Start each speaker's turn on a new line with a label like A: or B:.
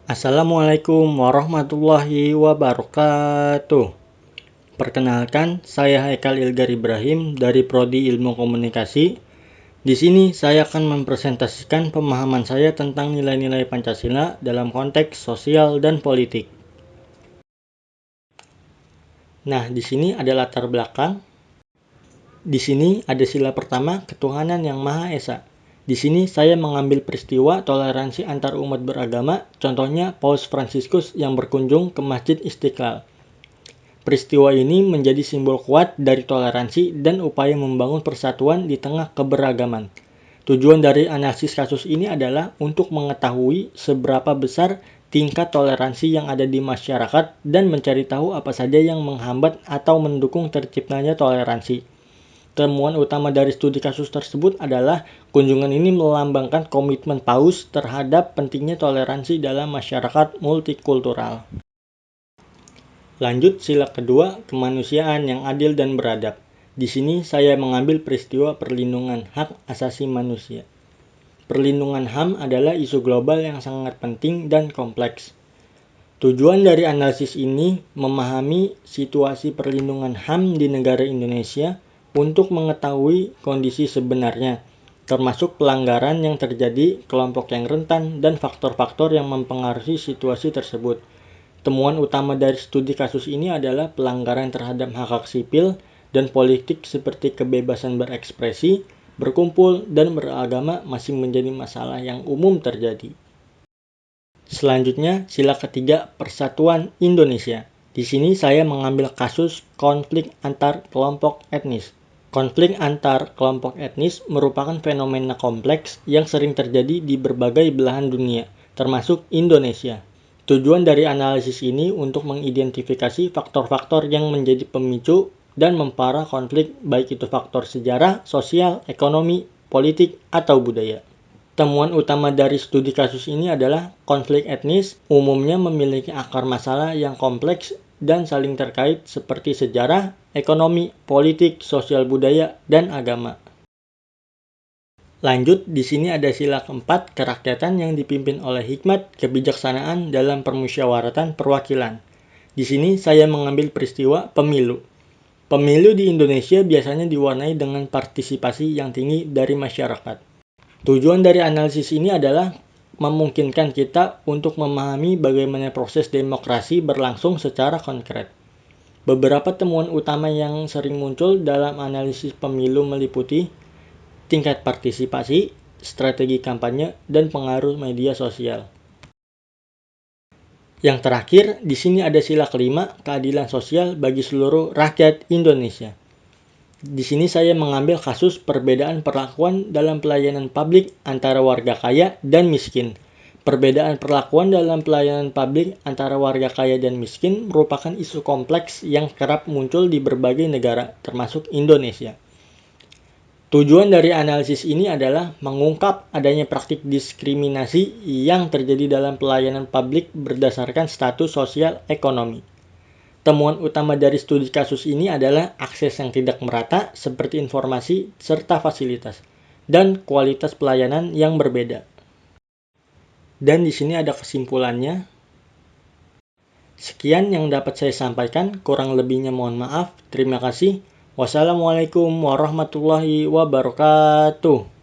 A: Assalamualaikum warahmatullahi wabarakatuh. Perkenalkan, saya Haikal Ilgar Ibrahim dari Prodi Ilmu Komunikasi. Di sini saya akan mempresentasikan pemahaman saya tentang nilai-nilai Pancasila dalam konteks sosial dan politik. Nah, di sini ada latar belakang. Di sini ada sila pertama, ketuhanan yang Maha Esa. Di sini saya mengambil peristiwa toleransi antar umat beragama, contohnya Paus Fransiskus yang berkunjung ke Masjid Istiqlal. Peristiwa ini menjadi simbol kuat dari toleransi dan upaya membangun persatuan di tengah keberagaman. Tujuan dari analisis kasus ini adalah untuk mengetahui seberapa besar tingkat toleransi yang ada di masyarakat dan mencari tahu apa saja yang menghambat atau mendukung terciptanya toleransi. Temuan utama dari studi kasus tersebut adalah kunjungan ini melambangkan komitmen Paus terhadap pentingnya toleransi dalam masyarakat multikultural. Lanjut sila kedua, kemanusiaan yang adil dan beradab. Di sini saya mengambil peristiwa perlindungan hak asasi manusia. Perlindungan HAM adalah isu global yang sangat penting dan kompleks. Tujuan dari analisis ini memahami situasi perlindungan HAM di negara Indonesia untuk mengetahui kondisi sebenarnya, termasuk pelanggaran yang terjadi, kelompok yang rentan, dan faktor-faktor yang mempengaruhi situasi tersebut. Temuan utama dari studi kasus ini adalah pelanggaran terhadap hak-hak sipil dan politik seperti kebebasan berekspresi, berkumpul, dan beragama masih menjadi masalah yang umum terjadi. Selanjutnya, sila ketiga, Persatuan Indonesia. Di sini saya mengambil kasus konflik antar kelompok etnis. Konflik antar kelompok etnis merupakan fenomena kompleks yang sering terjadi di berbagai belahan dunia, termasuk Indonesia. Tujuan dari analisis ini untuk mengidentifikasi faktor-faktor yang menjadi pemicu dan memperparah konflik, baik itu faktor sejarah, sosial, ekonomi, politik, atau budaya. Temuan utama dari studi kasus ini adalah konflik etnis umumnya memiliki akar masalah yang kompleks dan saling terkait seperti sejarah, ekonomi, politik, sosial budaya, dan agama. Lanjut, di sini ada sila keempat, kerakyatan yang dipimpin oleh hikmat kebijaksanaan dalam permusyawaratan perwakilan. Di sini saya mengambil peristiwa pemilu. Pemilu di Indonesia biasanya diwarnai dengan partisipasi yang tinggi dari masyarakat. Tujuan dari analisis ini adalah memungkinkan kita untuk memahami bagaimana proses demokrasi berlangsung secara konkret. Beberapa temuan utama yang sering muncul dalam analisis pemilu meliputi tingkat partisipasi, strategi kampanye, dan pengaruh media sosial. Yang terakhir, di sini ada sila kelima, keadilan sosial bagi seluruh rakyat Indonesia. Di sini saya mengambil kasus perbedaan perlakuan dalam pelayanan publik antara warga kaya dan miskin. Perbedaan perlakuan dalam pelayanan publik antara warga kaya dan miskin merupakan isu kompleks yang kerap muncul di berbagai negara, termasuk Indonesia. Tujuan dari analisis ini adalah mengungkap adanya praktik diskriminasi yang terjadi dalam pelayanan publik berdasarkan status sosial ekonomi. Temuan utama dari studi kasus ini adalah akses yang tidak merata seperti informasi serta fasilitas, dan kualitas pelayanan yang berbeda. Dan di sini ada kesimpulannya. Sekian yang dapat saya sampaikan, kurang lebihnya mohon maaf. Terima kasih. Wassalamualaikum warahmatullahi wabarakatuh.